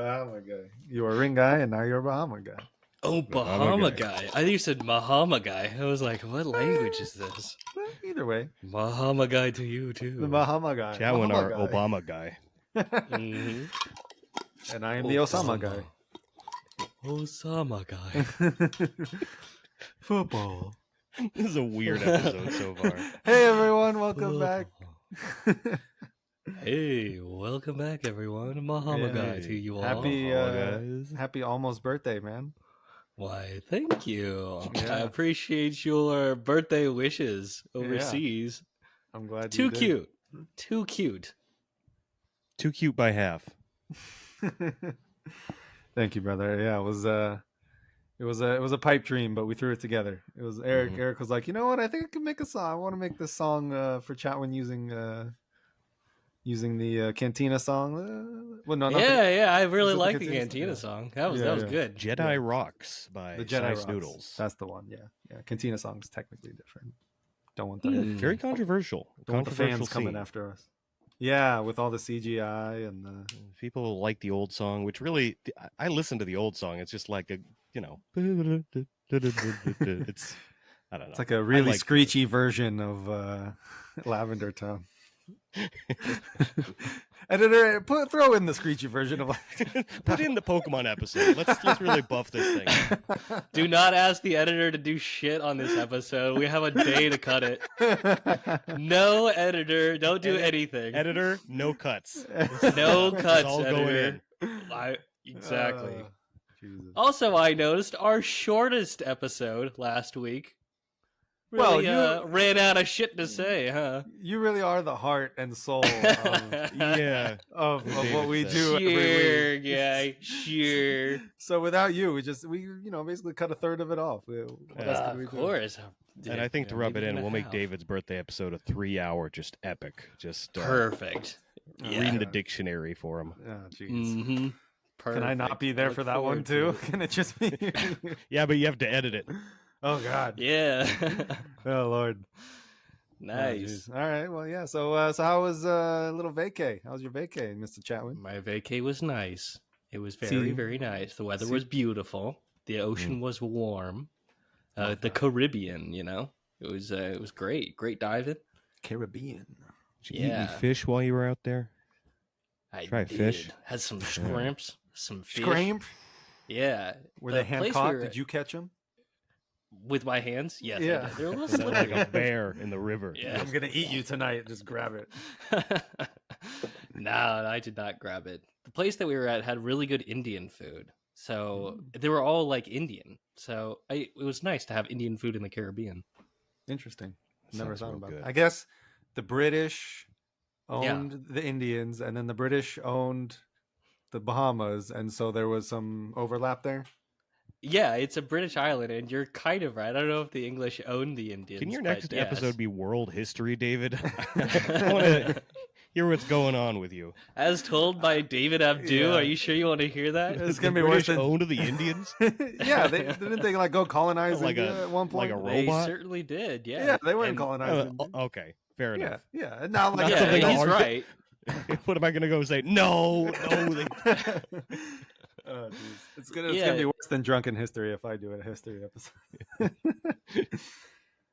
Bahama guy. You were a ring guy, and now you're a Bahama guy. Oh, Bahama guy. I think you said Bahama guy. I was like, what language is this? Either way, Bahama guy to you, too. the Bahama guy. Chatwin, Bahama our guy. Obama guy. Mm-hmm. And I am the Osama guy. Osama guy. Football. This is a weird episode so far. Hey, everyone. Welcome back. Hey, welcome back, everyone. Bahama guy to you all. Happy almost birthday, man. Why, thank you. Yeah. I appreciate your birthday wishes overseas. I'm glad Too you did. cute. Too cute. Too cute by half. Thank you, brother. Yeah, it was a pipe dream, but we threw it together. It was Eric. Mhm. Eric was like, you know what? I think I can make a song. I want to make this song for Chatwin using the Cantina song. Well, no, not Yeah, I really Was it the like the Cantina Cantina song? song. That was good. Jedi Rocks by the Jedi Size Rocks. Noodles. That's the one. Yeah. Cantina song's technically different. Don't want Very controversial. Don't want the Controversial fans coming scene. after us. Yeah, with all the CGI and the. People like the old song, which really, I listen to the old song. It's just like it's, I don't know. It's like a really like- screechy version of Lavender Town. Editor, throw in the screechy version of. Put in the Pokemon episode. Let's really buff this thing. Do not ask the editor to do shit on this episode. We have a day to cut it. No editor, don't do anything. Editor, no cuts. No It's cuts, all going editor. in. Exactly. Jesus. Also, I noticed our shortest episode last week really ran out of shit to say, huh? You really are the heart and soul of, Yeah. of David what we said. do every Sure, week. guy. Sure. So without you, we basically cut a third of it off. What else could we Of do? course. And I think to rub it in, we'll make half. David's birthday episode a 3-hour, just epic. Just Perfect. reading the dictionary for him. Oh, jeez. Mm-hmm. Can I not be there for that one too? Can it just be? Yeah, but you have to edit it. Oh God. Yeah. Oh Lord. Nice. Oh, all right. Well, yeah. So how was little vacay? How was your vacay, Mr. Chatwin? My vacay was nice. It was very, See- very nice. The weather see- was beautiful. The ocean was warm. The Caribbean, it was great. Great diving. Caribbean. Did you eat Yeah. any fish while you were out there? I Try did. fish? Had some shrimps, some fish. Scream. Yeah. Were The they hand place caught? we were Did you catch them? with my hands? Yes. Yeah. I did. They're a little Is that like slippery. a bear in the river? Yeah. I'm gonna eat you tonight. Just grab it. No, I did not grab it. The place that we were at had really good Indian food. So they were all like Indian. So it was nice to have Indian food in the Caribbean. Interesting. Never Sounds thought real about good. it. I guess the British owned the Indians, and then the British owned the Bahamas, and so there was some overlap there. Yeah, it's a British island, and you're kind of right. I don't know if the English owned the Indians. Can your but next yes. episode be world history, David? I want to hear what's going on with you. As told by David Abdu? Yeah. Are you sure you want to hear that? It's The gonna be worse British than owned the Indians? yeah. Didn't they like go colonize Like India a- at one point? like a They robot? certainly did. Yeah. Yeah, they went And- colonizing. Okay, fair Yeah, enough. yeah. And now, like, Not Yeah, something he's hard. right. What am I going to go say? No. Oh, geez. It's gonna be worse than Drunken History if I do a history episode.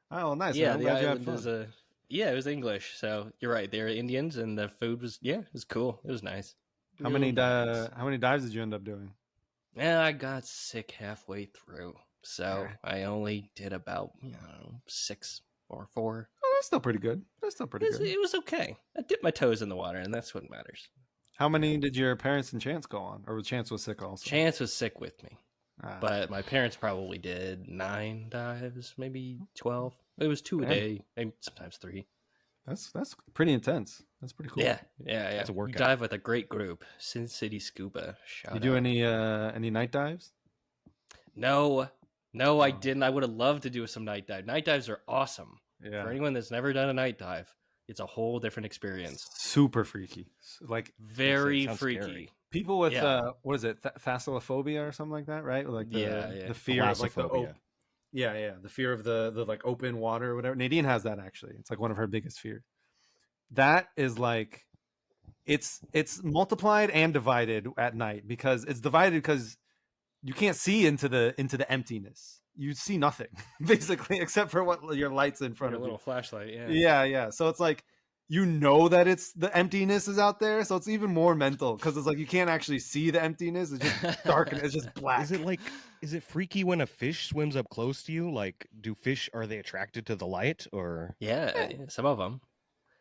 Oh, well, nice. Yeah, man. I'm the glad you had island fun. was it was English. So you're right. They're Indians, and the food was it was cool. It was nice. How Real many nice. how many dives did you end up doing? Yeah, I got sick halfway through, so Alright. I only did about 6 or 4. Oh, that's still pretty good. That's still pretty good. It was okay. I dipped my toes in the water, and that's what matters. How many did your parents and Chance go on? Or Chance was sick also? Chance was sick with me, Ah, but my parents probably did 9 dives, maybe 12. It was 2 a Damn. day, maybe sometimes 3. that's pretty intense. That's pretty cool. Yeah. That's a You workout. dive with a great group, Sin City Scuba. Shout You do out. any night dives? No, I Oh. didn't. I would have loved to do some night dive. Night dives are awesome. Yeah. For anyone that's never done a night dive, it's a whole different experience. Super freaky. Like Very sounds freaky. scary. people with Yeah. what is it? Thalassophobia or something like that, right? Like the Yeah. the fear of like the Thalassophobia. the fear of the like open water or whatever. Nadine has that actually. It's like one of her biggest fears. That is like it's multiplied and divided at night, because it's divided because you can't see into the emptiness. You see nothing basically, except for what your lights in front Your of little you. flashlight, yeah. Yeah. So it's like, you know that it's the emptiness is out there, so it's even more mental, because it's like you can't actually see the emptiness. It's just dark and it's just black. Is it freaky when a fish swims up close to you? Like, are they attracted to the light, or? Yeah, some of them.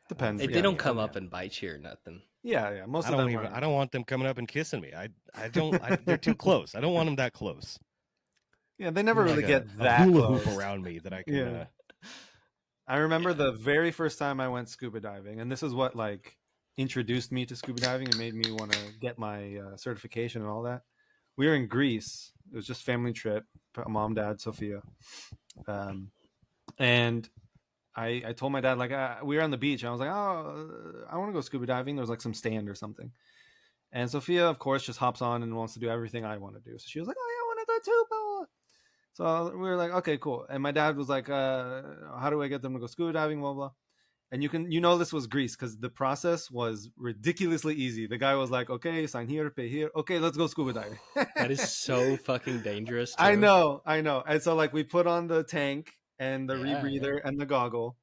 Depends. They don't come up and bite you or nothing. Yeah. Most I of don't them even. are. I don't want them coming up and kissing me. They're too close. I don't want them that close. Yeah, they never really Like get a that hula close. hoop around me that I can. Yeah. I remember the very first time I went scuba diving, and this is what like introduced me to scuba diving and made me want to get my certification and all that. We were in Greece. It was just family trip. Mom, dad, Sophia, and I told my dad, like, we were on the beach, and I was like, oh, I want to go scuba diving. There was like some stand or something, and Sophia, of course, just hops on and wants to do everything I want to do. So she was like, oh yeah, I want to go too, blah, blah. So we were like, okay, cool. And my dad was like, how do I get them to go scuba diving, blah blah. And this was Greece, because the process was ridiculously easy. The guy was like, okay, sign here, pay here. Okay, let's go scuba diving. That is so fucking dangerous, too. I know. And so like we put on the tank and the Yeah, rebreather and the goggle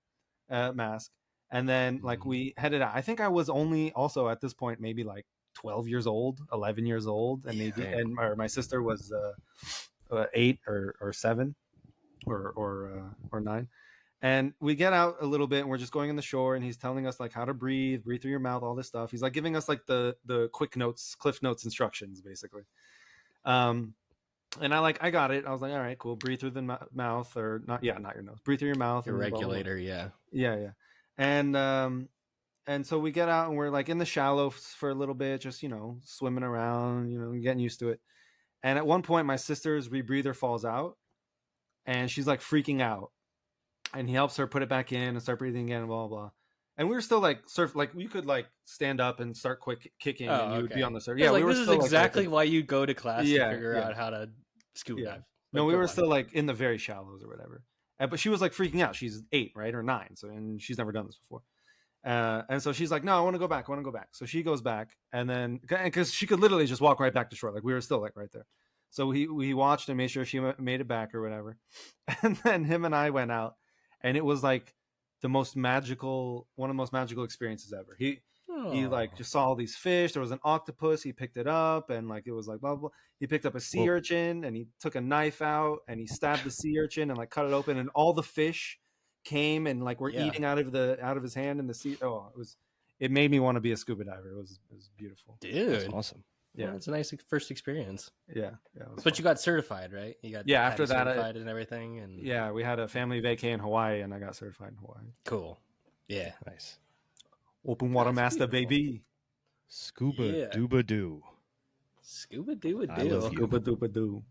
mask, and then like we headed out. I think I was only also at this point maybe like 12 years old, 11 years old, and maybe and my sister was 8 or 7 or 9. And we get out a little bit, and we're just going in the shore, and he's telling us like how to breathe through your mouth, all this stuff. He's like giving us like the cliff notes instructions, basically. And I got it. I was like, all right, cool. Breathe through the mouth, or not your nose. Breathe through your mouth. Your and regulator, yeah. And so we get out, and we're like in the shallows for a little bit, just swimming around, getting used to it. And at one point, my sister's rebreather falls out, and she's like freaking out. And he helps her put it back in and start breathing again, blah, blah, blah. And we were still like we could like stand up and start quick kicking, and you would be on the surface. Yeah, like, we were this is still exactly like, why you go to class to figure out how to scuba dive. No, we were still like in the very shallows or whatever. But she was like freaking out. She's 8, right, or 9, so and she's never done this before. And so she's like, no, I want to go back. So she goes back, and then because she could literally just walk right back to shore, like we were still like right there. So we watched and made sure she made it back or whatever. And then him and I went out, and it was like one of the most magical experiences ever. He like just saw all these fish. There was an octopus. He picked it up, and like it was like blah blah. He picked up a sea urchin, and he took a knife out, and he stabbed the sea urchin and like cut it open, and all the fish came and like were eating out of his hand in the sea. It made me want to be a scuba diver. It was beautiful. Dude, that's awesome. Yeah, well, it's a nice first experience. Yeah. But fun. You got certified, right? You got after that certified and everything, and we had a family vacay in Hawaii, and I got certified in Hawaii. Cool. Yeah, nice. Open water master, baby. Scuba dooba doo. Scuba dooba I love doo. you. Scuba dooba doo.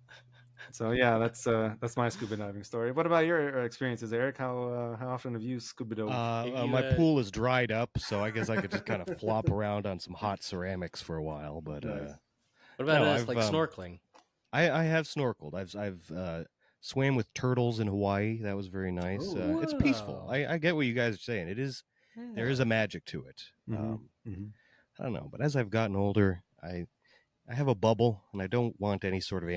So yeah, that's my scuba diving story. What about your experiences, Eric? How often have you scuba dove? My pool is dried up, so I guess I could just kind of flop around on some hot ceramics for a while. But what about us, like snorkeling? I have snorkeled. I've swam with turtles in Hawaii. That was very nice. It's peaceful. I get what you guys are saying. It is. Yeah. There is a magic to it. I don't know, but as I've gotten older, I have a bubble, and I don't want any sort of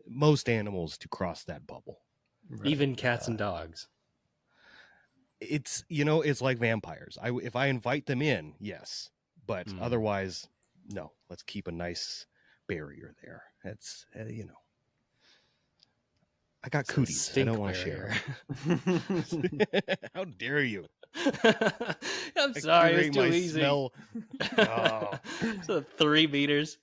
most animals to cross that bubble. Right. Even cats and dogs. It's like vampires. If I invite them in, yes, but otherwise, no. Let's keep a nice barrier there. It's I got cooties. I don't want to share. How dare you? I'm sorry, it's too easy. Smell. Oh. So 3 meters.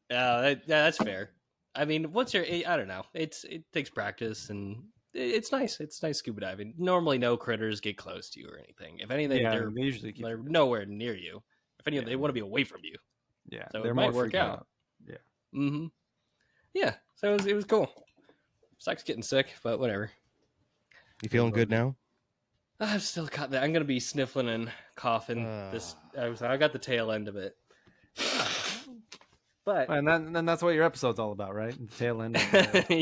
That's fair. I mean, I don't know. It takes practice, and it's nice. It's nice scuba diving. Normally, no critters get close to you or anything. If anything, they're nowhere near you. If anything, they want to be away from you. Yeah, so it might work out. Yeah. Mm-hmm. Yeah. So it was cool. Sucks getting sick, but whatever. You feeling good now? I've still got that. I'm gonna be sniffling and coughing. I got the tail end of it. But and that's what your episode's all about, right? The tail end.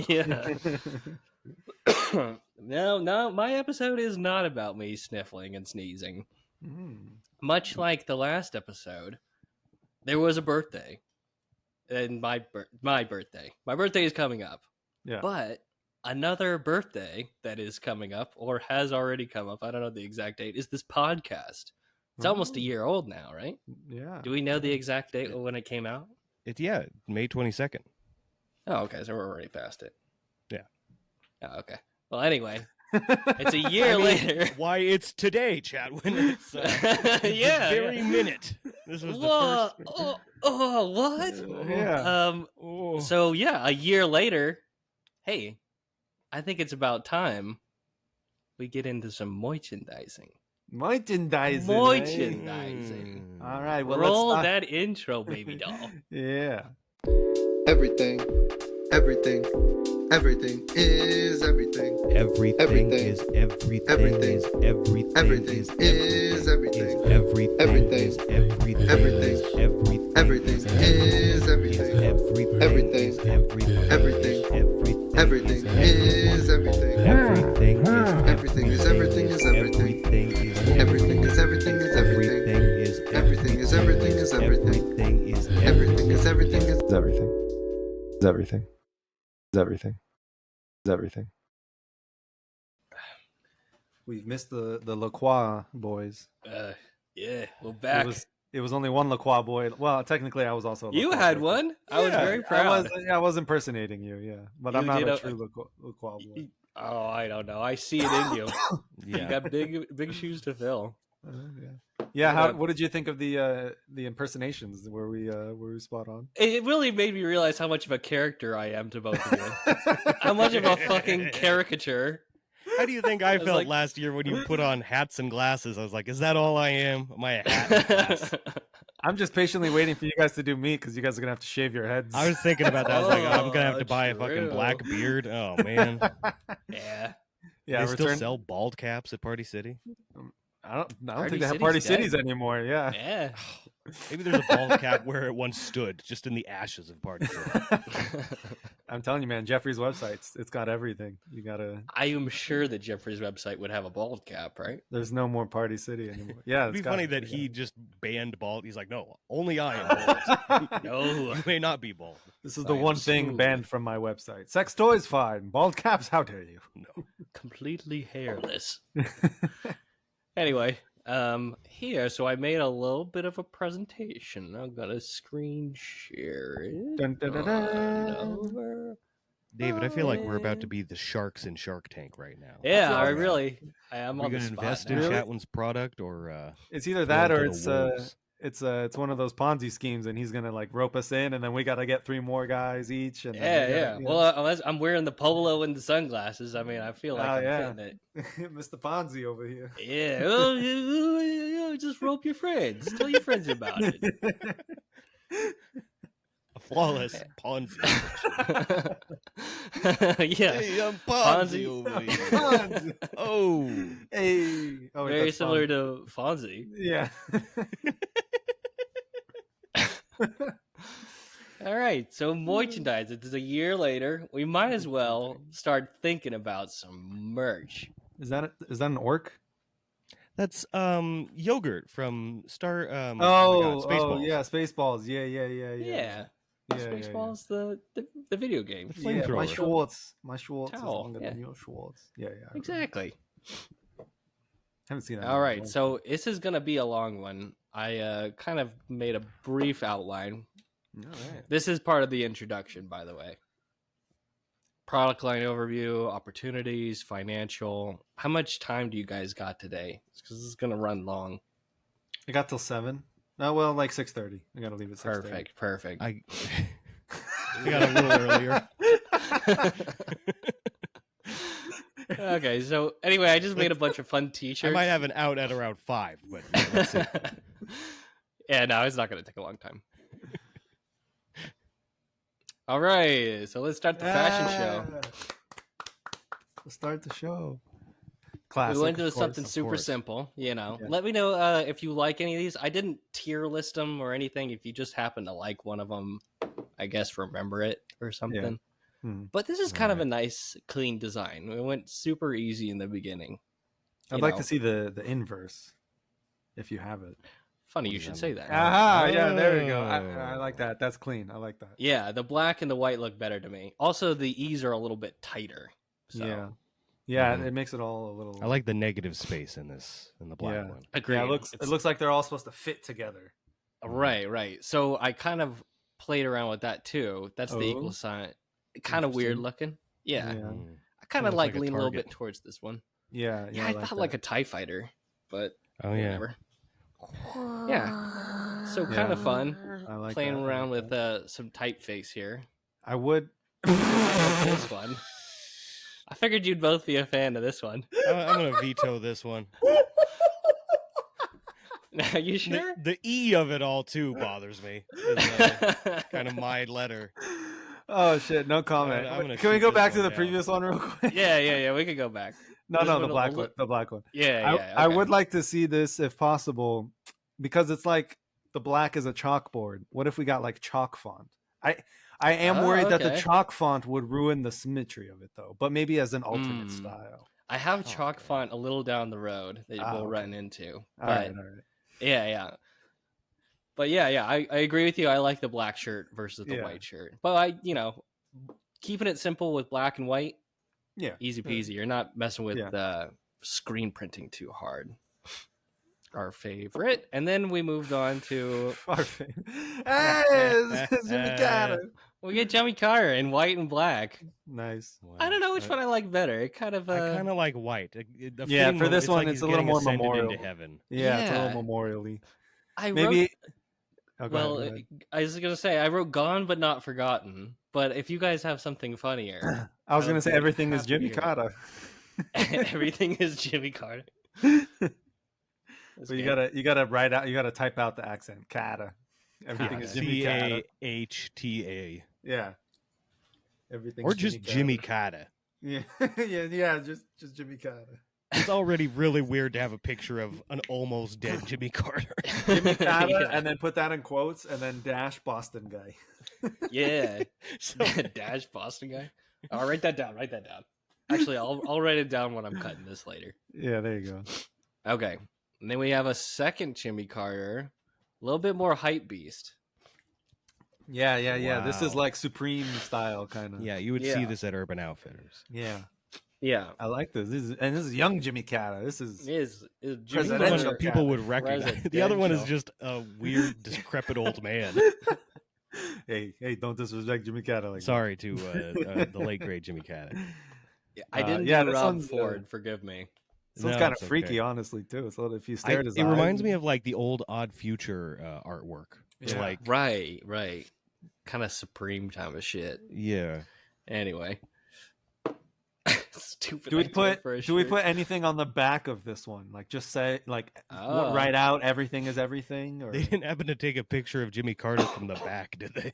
Yeah. No, my episode is not about me sniffling and sneezing. Much like the last episode, there was a birthday. And my birthday. My birthday is coming up. Yeah. But another birthday that is coming up, or has already come up, I don't know the exact date, is this podcast. It's almost a year old now, right? Yeah. Do we know the exact date when it came out? May 22nd. Oh, okay, so we're already past it. Yeah. Oh, okay. Well, anyway, it's a year later. Why, it's today, Chatwin. It's yeah, this very minute. This was the first. What? Yeah. So yeah, a year later, hey, I think it's about time we get into some merchandising. Merchandising. All right. Well, roll that intro, baby doll. Yeah. Everything is everything. Everything is everything. Everything is everything. Everything is everything. Everything is everything. Everything is everything. Everything is everything. Everything is everything. Everything is everything. Everything is everything. Everything is everything is everything. Everything is everything is everything. Everything is everything is everything. Everything is everything is everything. Is everything. Is everything. Is everything. We've missed the LaCroix boys. Yeah, we're back. It was only one LaCroix boy. Well, technically, I was also. You had one. I was very proud. I was impersonating you. Yeah, but I'm not a true LaCroix boy. Oh, I don't know. I see it in you. You got big shoes to fill. Yeah. What did you think of the impersonations? Were we spot on? It really made me realize how much of a character I am to both of you. How much of a fucking caricature. How do you think I felt last year when you put on hats and glasses? I was like, is that all I am? Am I a hat and glass? I'm just patiently waiting for you guys to do me because you guys are going to have to shave your heads. I was thinking about that. I was like, I'm going to have to buy a fucking black beard. Oh, man. Yeah. They still sell bald caps at Party City? I don't think they have Party Cities anymore. Yeah. Yeah. Maybe there's a bald cap where it once stood, just in the ashes of Party City. I'm telling you, man, Jeffrey's website, it's got everything. You gotta. I am sure that Jeffrey's website would have a bald cap, right? There's no more Party City anymore. Yeah, it'd be funny that he just banned bald. He's like, no, only I am bald. No, you may not be bald. This is the one thing banned from my website. Sex toys, fine. Bald caps, how dare you? No, completely hairless. Anyway, here, so I made a little bit of a presentation. I'm gonna screen share it. Dun, dun, dun, dun. Over. David, I feel like we're about to be the sharks in Shark Tank right now. Yeah, I am on the spot. Are we going to invest in Chatwin's product, or it's either that or it's one of those Ponzi schemes, and he's gonna like rope us in, and then we gotta get 3 more guys each. And Well, unless I'm wearing the polo and the sunglasses, I mean, I feel like I'm fitting it. Mr. Ponzi over here. Yeah, just rope your friends. Tell your friends about it. A flawless Ponzi. Yeah, hey, I'm Ponzi over here. Ponzi. Oh, hey, very similar to Fonzie. Yeah. All right, so merchandise. It's a year later. We might as well start thinking about some merch. Is that an orc? That's yogurt from Star. Spaceballs. Yeah, Spaceballs. Yeah. Spaceballs, the video game. Yeah, my Schwartz is longer than your Schwartz. Yeah. Exactly. Haven't seen that. All right, so this is gonna be a long one. I kind of made a brief outline. All right. This is part of the introduction, by the way. Product line overview, opportunities, financial. How much time do you guys got today? Because this is gonna run long. I got till 7. Oh well, like 6:30. I gotta leave at 6:30. Perfect. I got a little earlier. Okay, so anyway, I just made a bunch of fun T-shirts. I might have an out at around 5, but let's see. Yeah, no, it's not going to take a long time. All right, so let's start the fashion show. Let's start the show. Classic. We went to something super simple, you know. Yeah. Let me know if you like any of these. I didn't tier list them or anything. If you just happen to like one of them, I guess remember it or something. But this is kind of a nice, clean design. We went super easy in the beginning. I'd like to see the inverse, if you have it. Funny you should say that. Aha, yeah, there we go. I like that. That's clean. I like that. Yeah, the black and the white look better to me. Also, the E's are a little bit tighter. So. Yeah, it makes it all a little... I like the negative space in the black one. Agreed. Yeah, it looks like they're all supposed to fit together. Right. So I kind of played around with that too. That's the equal sign. Kind of weird looking. Yeah. I kind of like lean a little bit towards this one. Yeah, I thought like a TIE fighter, but whatever. Yeah. So kind of fun. I like playing around with some typeface here. I would. This one. I figured you'd both be a fan of this one. I'm going to veto this one. Are you sure? The E of it all, too, bothers me. Kind of my letter. Oh, shit. No comment. Can we go back to the previous one real quick? Yeah. We could go back. No, the black one. The black one. Yeah. Okay. I would like to see this, if possible, because it's like the black is a chalkboard. What if we got like chalk font? I am worried that the chalk font would ruin the symmetry of it, though. But maybe as an alternate style. I have chalk font a little down the road that we'll run into. All right. Yeah. But yeah, I agree with you. I like the black shirt versus the white shirt. But keeping it simple with black and white. Yeah, easy peasy. You're not messing with screen printing too hard. Our favorite, and then we moved on to our favorite. Hey, Jimmy Carter. We get Jimmy Carter in white and black. Nice. Wow. I don't know which one I like better. It kind of. I kind of like white. For this one, it's a little more memorial. Into heaven. Yeah, it's a little memorially. I was gonna say I wrote "Gone but Not Forgotten," but if you guys have something funnier, I was gonna say everything is Jimmy Carter. Everything is Jimmy Carter. So you gotta write out. You gotta type out the accent. Carter. Everything is Jimmy Carter. CAHTA. Yeah. Everything. Or just Jimmy Carter. Yeah. Just Jimmy Carter. It's already really weird to have a picture of an almost dead Jimmy Carter. Jimmy Carter, and then put that in quotes, and then dash Boston guy. Yeah. Dash Boston guy. I'll write that down. Actually, I'll write it down when I'm cutting this later. Yeah, there you go. Okay. And then we have a second Jimmy Carter. A little bit more hype beast. Yeah. Wow. This is like Supreme style, kind of. Yeah, you would see this at Urban Outfitters. Yeah, I like this. This is young Jimmy Carter. This is presidential. People would recognize. The other one is just a weird, decrepit old man. Hey, don't disrespect Jimmy Carter. Like Sorry to the late great Jimmy Carter. I didn't do Rob Ford. Forgive me. This one's kind of freaky, honestly, too. So if you stare at his eyes, it reminds me of like the old Odd Future artwork. Yeah. Like right, kind of Supreme time of shit. Yeah. Anyway, stupid. Do we put anything on the back of this one? Like just say write out everything is everything. Or they didn't happen to take a picture of Jimmy Carter from the back, did they?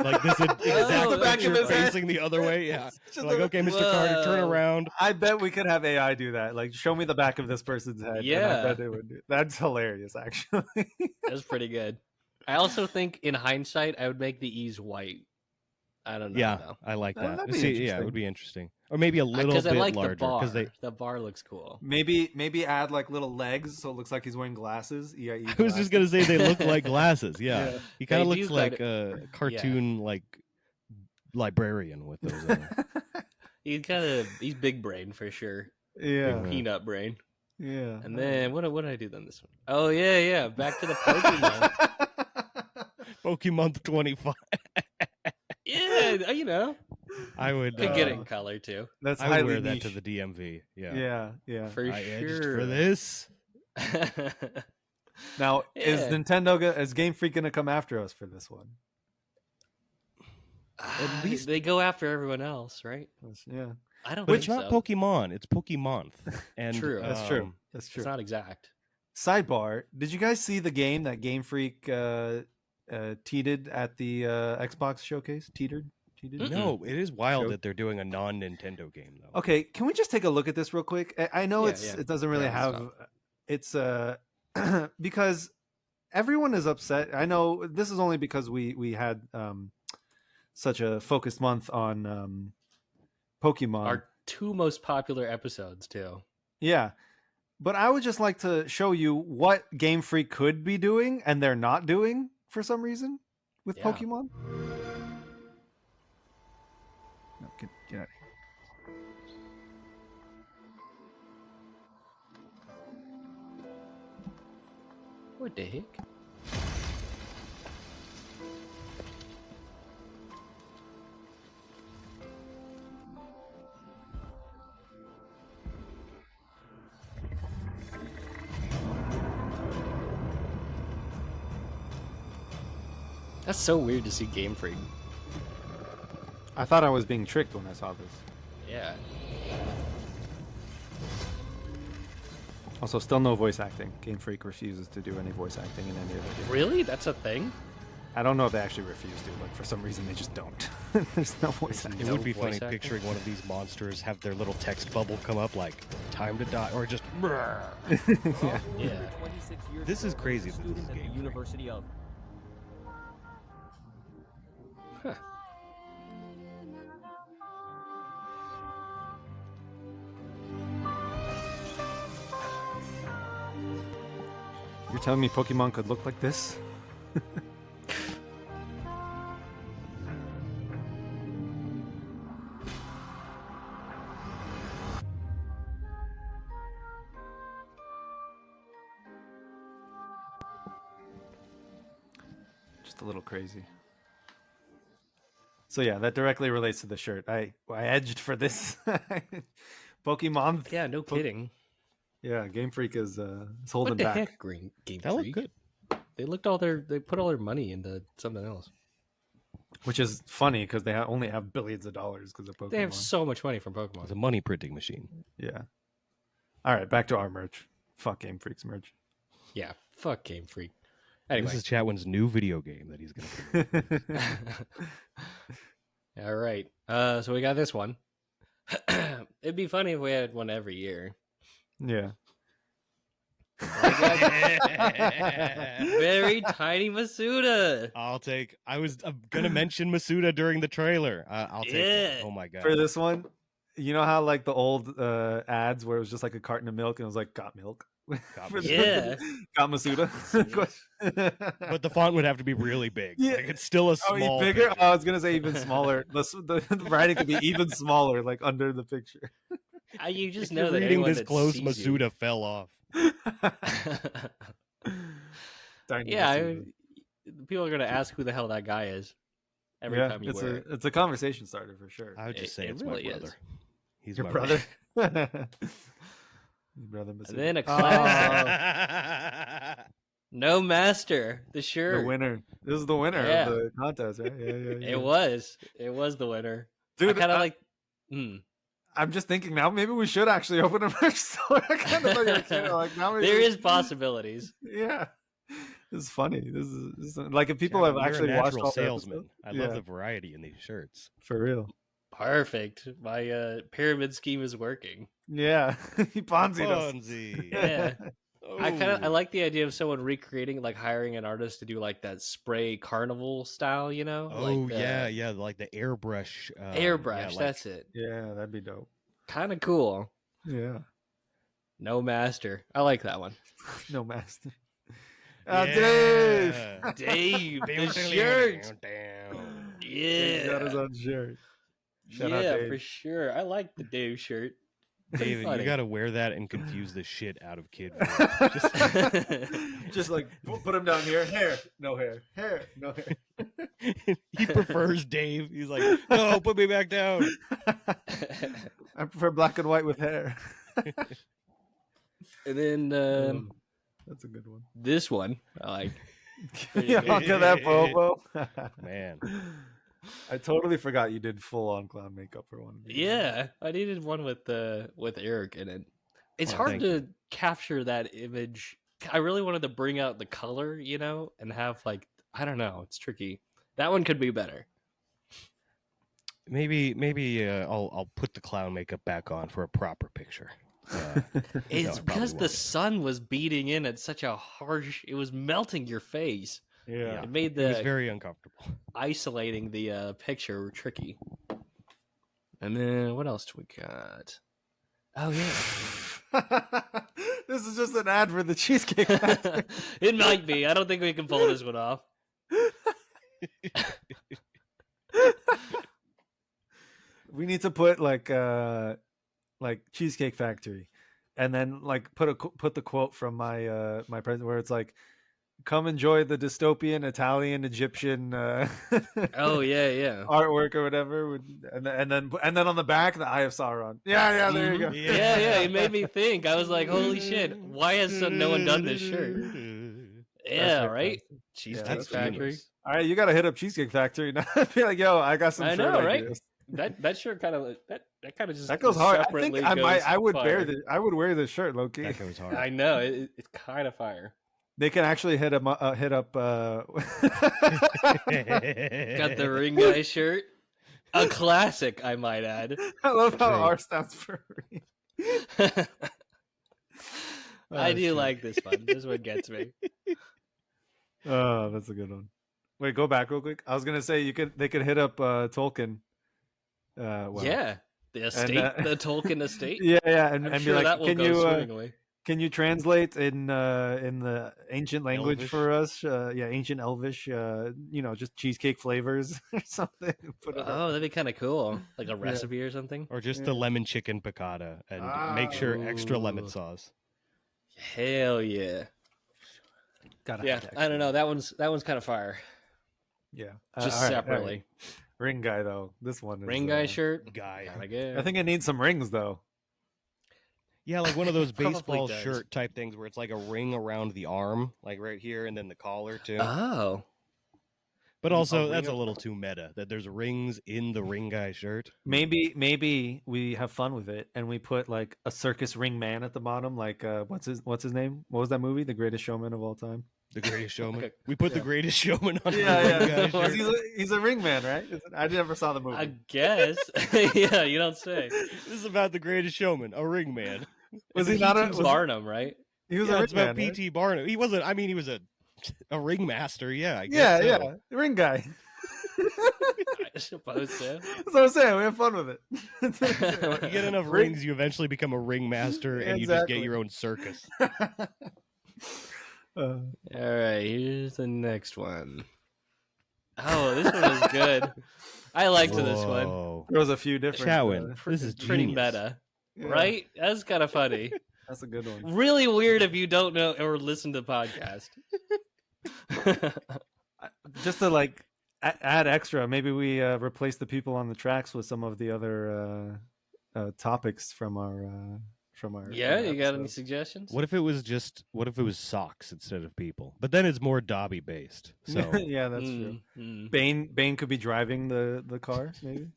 Like this exact picture facing the other way. Yeah. Like, okay, Mr. Carter, turn around. I bet we could have AI do that. Like, show me the back of this person's head. Yeah. I bet it would. That's hilarious, actually. That's pretty good. I also think, in hindsight, I would make the E's white. I don't know. Yeah, though. I like that. It would be interesting. Or maybe a little bit larger. Because the bar looks cool. Maybe add like little legs so it looks like he's wearing glasses. I was just gonna say they look like glasses. Yeah. He kind of looks like a cartoon like librarian with those. He's big brain for sure. Yeah, big peanut brain. Yeah. And then what did I do then this one? Oh yeah. Back to the Pokemon. Pokemon 25. Yeah, I would could get it in color too. That's I would wear that to the DMV. Yeah, for I sure. Edged for this. Now, is Game Freak gonna come after us for this one? At least they go after everyone else, right? Yeah, I don't. But think it's not so. Pokemon. It's Pokemonth. And true. That's true. That's true. It's not exact. Sidebar: did you guys see the game that Game Freak teeted at the Xbox showcase? Teetered? No, it is wild that they're doing a non-Nintendo game though. Okay, can we just take a look at this real quick? I know it doesn't really have it's because everyone is upset. I know this is only because we had such a focused month on Pokemon. Our 2 most popular episodes too. Yeah. But I would just like to show you what Game Freak could be doing and they're not doing for some reason with Pokemon. No, get out of here. What the heck? That's so weird to see Game Freak. I thought I was being tricked when I saw this. Yeah. Also, still no voice acting. Game Freak refuses to do any voice acting in any of the games. Really? That's a thing? I don't know if they actually refuse to, but for some reason they just don't. There's no voice acting. It would be funny picturing one of these monsters have their little text bubble come up like, time to die, or just, yeah. This is crazy. This is Game Freak. University of. Huh. You're telling me Pokemon could look like this? Just a little crazy. So yeah, that directly relates to the shirt. I edged for this Pokemon. Yeah, no kidding. Yeah, Game Freak is holding what the back. Heck, Game Freak? That looked good. They put all their money into something else. Which is funny because they only have billions of dollars because of Pokemon. They have so much money from Pokemon. It's a money printing machine. Yeah. All right, back to our merch. Fuck Game Freak's merch. Yeah, fuck Game Freak. Anyway. This is Chatwin's new video game that he's going to All right. So we got this one. It'd be funny if we had one every year. Yeah. Very tiny Masuda. I was gonna mention Masuda during the trailer. I'll take it. Oh my god. For this one, you know how like the old ads where it was just like a carton of milk and it was like got milk? Yeah. Got Masuda. But the font would have to be really big. Yeah. Like it's still a small bigger? Oh, I was gonna say even smaller. The writing could be even smaller, like under the picture. You just know that reading this that close, Masuda fell off. Yeah, people are gonna ask who the hell that guy is every time you wear it. It's a conversation starter for sure. I would just say it's really my brother. He's your my brother. Your brother Masuda. And then a class. No Master, the shirt. The winner. This is the winner of the contest, right? Yeah. It was the winner. Dude, I kind of like. I'm just thinking now. Maybe we should actually open a merch store. I kind of thought you were kidding. Like now, there is possibilities. Yeah, this is funny. This is like if people have actually watched all salesman. I love the variety in these shirts. For real. Perfect. My pyramid scheme is working. Yeah, he Ponzi'd us. Yeah. I like the idea of someone recreating, like hiring an artist to do like that spray carnival style, you know? Oh like yeah, like the airbrush. That's it. Yeah, that'd be dope. Kind of cool. Yeah. No Master. I like that one. No Master. Dave, the shirt. Yeah, he got his own shirt. Shout out Dave. For sure. I like the Dave shirt. Dave, you gotta wear that and confuse the shit out of kids. Just like put him down here. Hair, no hair. Hair, no hair. He prefers Dave. He's like, no, put me back down. I prefer black and white with hair. And then that's a good one. This one, I like. Yeah, look at that Bobo. Man. I totally forgot you did full on clown makeup for one. Yeah, I needed one with Eric in it. It's hard to capture that image. I really wanted to bring out the color, you know, and have like I don't know. It's tricky. That one could be better. Maybe I'll put the clown makeup back on for a proper picture. It's because the sun was beating in at such a harsh. It was melting your face. Yeah. It made it was very uncomfortable. Isolating the picture tricky. And then what else do we got? Oh yeah. This is just an ad for the Cheesecake Factory. It might be. I don't think we can pull this one off. We need to put like Cheesecake Factory, and then like put the quote from my my president where it's like, "Come enjoy the dystopian Italian Egyptian oh yeah artwork or whatever," and then on the back the Eye of Sauron. Yeah, there you go. Yeah. It made me think. I was like, holy shit! Why has no one done this shirt? Yeah, right. Cheesecake Factory. All right, you got to hit up Cheesecake Factory now. I feel like, yo, I got some. I shirt know, ideas. right? That shirt kind of that kind of just that goes hard. I think I would fire. I would wear this shirt, low key. That goes hard. I know it's kind of fire. They can actually hit up. Got the ring guy shirt, a classic, I might add. I love how R stands for ring. I do like this one. This one gets me. Oh, that's a good one. Wait, go back real quick. I was gonna say they could hit up Tolkien. Well, yeah, the estate, the Tolkien estate. Yeah, and sure be like, that will go can you translate in the ancient language Elvish? for us? Ancient Elvish. Just cheesecake flavors or something. That'd be kind of cool, like a recipe or something, or just the lemon chicken piccata, and make sure extra lemon sauce. Hell yeah! I don't know. That one's kind of fire. Yeah, just separately. Right. Ring guy though. This one is ring guy shirt. Guy. I think it needs some rings though. Yeah, like one of those baseball shirt type things where it's like a ring around the arm, like right here, and then the collar too. Oh. But also, that's a little too meta, that there's rings in the ring guy shirt. Maybe we have fun with it, and we put like a circus ring man at the bottom. Like, what's his name? What was that movie? The Greatest Showman of all time. The Greatest Showman. We put the Greatest Showman on. Yeah. He's a ring man, right? I never saw the movie. I guess. Yeah, you don't say. This is about the Greatest Showman, a ring man. Was he not a Barnum, right? He was a ring it's about man, P.T. Barnum. He wasn't. I mean, he was a ringmaster. Yeah, I guess so. Yeah, ring guy. I suppose so. That's what I'm saying. We have fun with it. You get enough rings, you eventually become a ringmaster, and you just get your own circus. All right, here's the next one. Oh, this one is good. I liked this one. There was a few different. Chatwin, this is pretty meta, right? That's kind of funny. That's a good one. Really weird if you don't know or listen to the podcast. Just to like add extra, maybe we replace the people on the tracks with some of the other topics from our. Yeah, you got any suggestions? What if it was socks instead of people? But then it's more Dobby based. So yeah, that's true. Bane could be driving the car, maybe.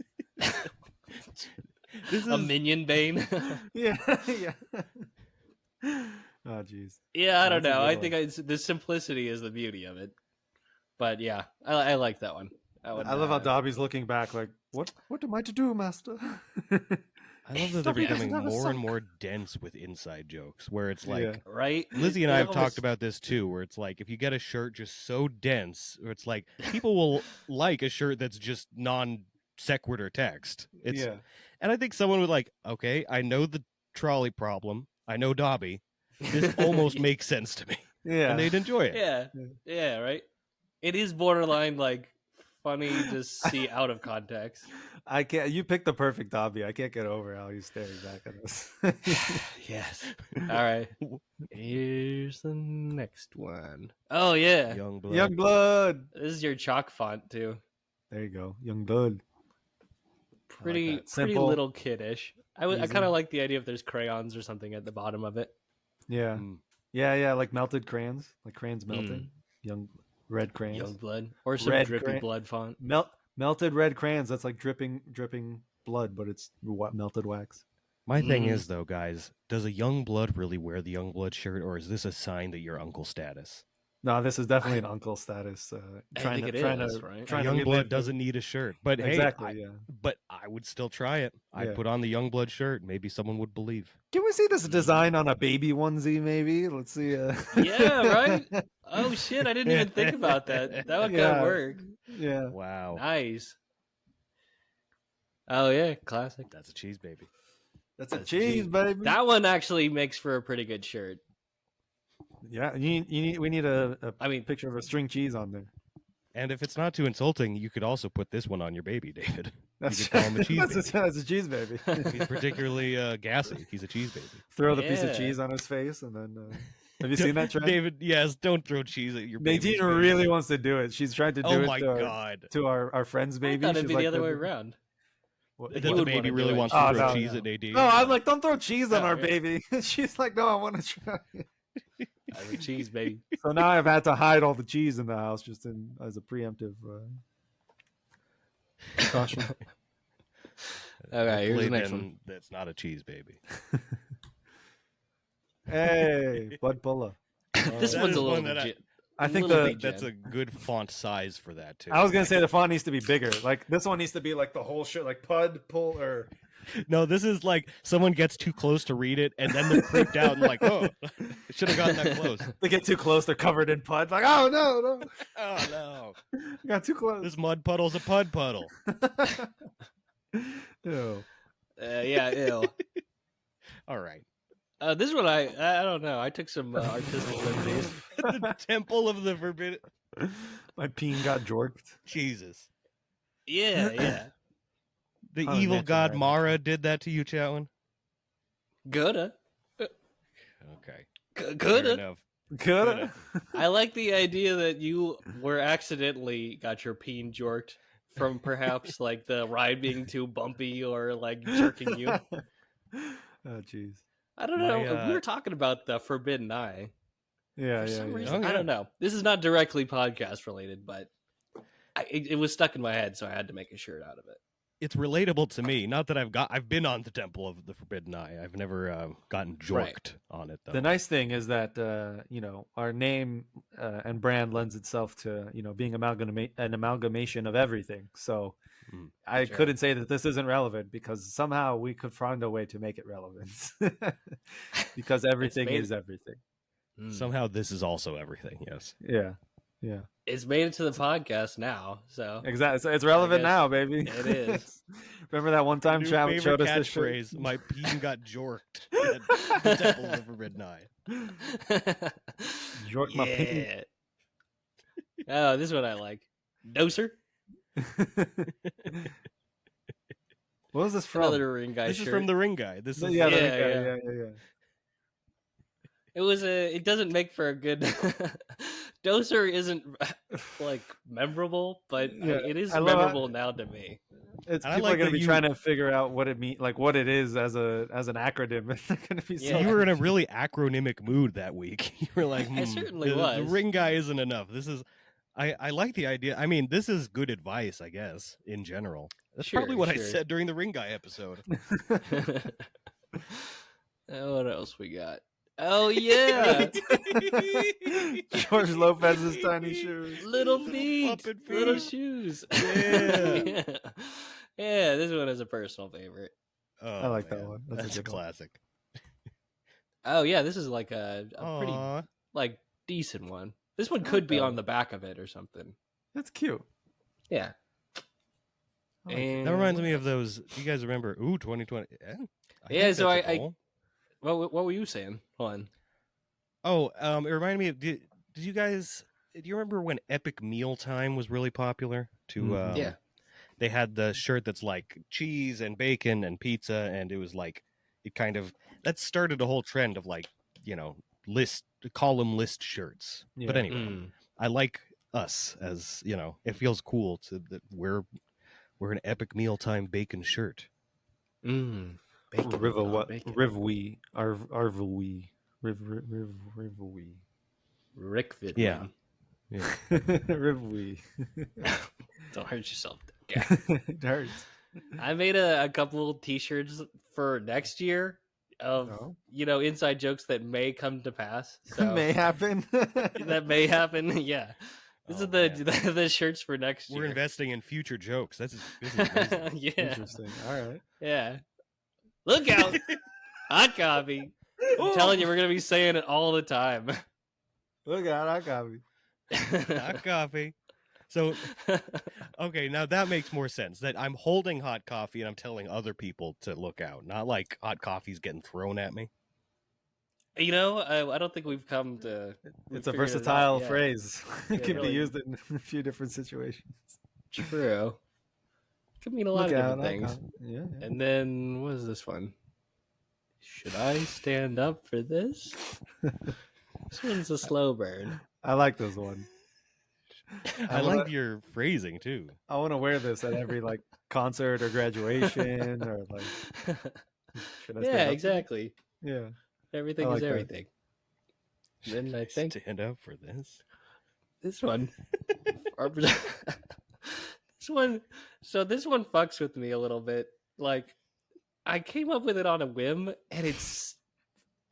This is a minion Bane. yeah. Oh jeez. Yeah, I don't know. I think the simplicity is the beauty of it. But yeah, I like that one. I love how Dobby's looking back, like, what am I to do, master? I love that they're becoming more and more dense with inside jokes, where it's like, right? Lizzie and I have talked about this too, where it's like, if you get a shirt just so dense, where it's like, people will like a shirt that's just non sequitur text. And I think someone would like, okay, I know the trolley problem. I know Dobby. This almost makes sense to me. Yeah. And they'd enjoy it. Yeah, right? It is borderline like funny to see out of context. I can't. You picked the perfect Dobby. I can't get over how he's staring back at us. Yes. All right. Here's the next one. Oh yeah, Youngblood. This is your chalk font too. There you go, Youngblood. Pretty little kiddish. I kind of like the idea if there's crayons or something at the bottom of it. Yeah. Yeah, like melted crayons, like crayons melting. Young red crayons. Young blood. Or some red drippy blood font. Melted red crayons, that's like dripping blood, but it's melted wax. My thing is though, guys, does a young blood really wear the young blood shirt, or is this a sign that you're uncle status? No, this is definitely an uncle status. Right? Young blood doesn't need a shirt, but exactly, hey, but I would still try it. I'd put on the Youngblood shirt. Maybe someone would believe. Can we see this design on a baby onesie? Maybe let's see. Yeah, right. Oh shit! I didn't even think about that. That would kind of work. Yeah. Wow. Nice. Oh yeah, classic. That's a cheese baby. That's a cheese baby. That one actually makes for a pretty good shirt. Yeah, we need a picture of a string cheese on there. And if it's not too insulting, you could also put this one on your baby, David. You could call him a cheese baby. That's a cheese baby. He's particularly gassy. He's a cheese baby. Throw the piece of cheese on his face, and then have you seen that trend? David, yes, don't throw cheese at your baby. Nadine really wants to do it. She's tried to do to our friend's baby. I thought it'd be the other way around. The baby really wants to throw cheese at Nadine. No, I'm like, don't throw cheese on our baby. She's like, no, I want to try. I'm a cheese baby. So now I've had to hide all the cheese in the house just as a preemptive caution. Okay, here's the next one. That's not a cheese baby. Hey, Bud Pulla. This one's a little legit. I think that's a good font size for that too. I was gonna say the font needs to be bigger. Like this one needs to be like the whole shit, like Pud Pull or. No, this is like someone gets too close to read it, and then they're creeped out and like, oh, it should have gotten that close. They get too close, they're covered in Pud. Like, oh no, oh no, got too close. This mud puddle's a Pud puddle. Ew. Yeah, ew. All right. This one I don't know. I took some artistic liberties. The Temple of the Forbidden. My peen got jorked. Jesus. Yeah. The evil god Mara did that to you, Chatwin? Coulda. Okay. Coulda. I like the idea that you were accidentally got your peen jorked from perhaps like the ride being too bumpy or like jerking you. Oh, jeez. I don't know. We were talking about the Forbidden Eye. Yeah, For some reason, I don't know. This is not directly podcast related, but it was stuck in my head, so I had to make a shirt out of it. It's relatable to me. Not that I've been on the Temple of the Forbidden Eye. I've never gotten jorked on it though. The nice thing is that our name and brand lends itself to being an amalgamation of everything. So I couldn't say that this isn't relevant because somehow we could find a way to make it relevant because everything is everything. Somehow this is also everything. Yes. Yeah. It's made it to the podcast now, so exactly. It's relevant now, baby. It is. Remember that one time Chad showed us this phrase? My peen got jorked at the Temple of the Forbidden Eye. Jork my peen. Oh, this is what I like. Doser. What was this from? Another Ring Guy This shirt. is from the Ring Guy. This is yeah. It doesn't make for a good Doser isn't like memorable, but it is memorable now to me. People are going to be trying to figure out what it means, like what it is as an acronym. They're going to be you were in a really acronymic mood that week. You were like, I certainly was. The Ring Guy isn't enough. This is I like the idea. I mean, this is good advice, I guess, in general. That's probably what I said during the Ring Guy episode. What else we got? Oh yeah, George Lopez's tiny shoes, little feet, little shoes. Yeah, yeah. This one is a personal favorite. Oh, I like that one. That's a classic. Oh yeah, this is like a pretty decent one. This one could be on the back of it or something. That's cute. Yeah. And that reminds me of those. Do you guys remember? 2020. Yeah. So what were you saying? Hold on. Oh, it reminded me of. Did you guys? Do you remember when Epic Mealtime was really popular? Yeah. They had the shirt that's like cheese and bacon and pizza, and it was like that started a whole trend of column list shirts. Yeah. But anyway, I like us as it feels cool that we're an Epic Mealtime bacon shirt. Bacon. Rivwee. Rickvid. Yeah. Rivwee. Don't hurt yourself. It hurts. I made a couple t-shirts for next year of inside jokes that may come to pass. So may happen. That may happen. Yeah. This is the shirts for next year. We're investing in future jokes. This is yeah. Interesting. All right. Yeah. Look out. Hot coffee. I'm telling you, we're going to be saying it all the time. Look out, hot coffee. Hot coffee. So, okay, now that makes more sense. That I'm holding hot coffee and I'm telling other people to look out. Not like hot coffee's getting thrown at me. You know, I don't think we've come to... It's a versatile phrase. It can be used in a few different situations. True. Could mean a lot of different things. Yeah. And then, what is this one? Should I stand up for this? This one's a slow burn. I like this one. I like your phrasing too. I want to wear this at every like concert or graduation or like. Yeah, exactly. Yeah, everything is everything. Then I think stand up for this. This one. This one. So this one fucks with me a little bit. Like, I came up with it on a whim, and it's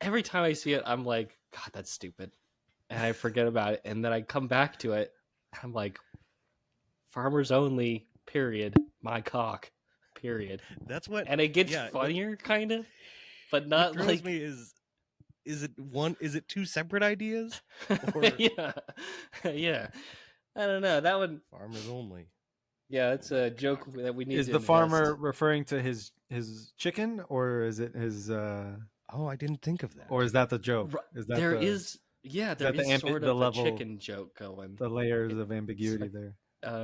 every time I see it, I'm like, God, that's stupid, and I forget about it, and then I come back to it. I'm like, farmers only, period. My cock, period. That's what, and it gets funnier, kind of, but not what like. Me is it one? Is it two separate ideas? Or... yeah. I don't know. That one, farmers only. Yeah, it's a joke that we need. Is the farmer referring to his chicken, or is it his? Oh, I didn't think of that. Or is that the joke? Is that there is sort of a chicken joke going. The layers of ambiguity there.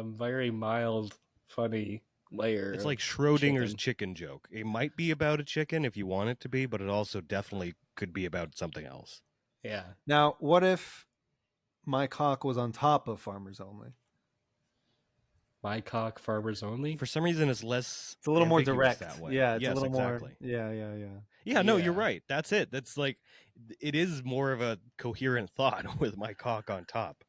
Very mild, funny layer. It's like Schrodinger's chicken joke. It might be about a chicken if you want it to be, but it also definitely could be about something else. Yeah. Now, what if my cock was on top of farmers only? My cock, farmers only. For some reason, it's less. It's a little more direct that way. Yeah, it's a little more. Yeah. Yeah, no, you're right. That's it. That's like, it is more of a coherent thought with my cock on top.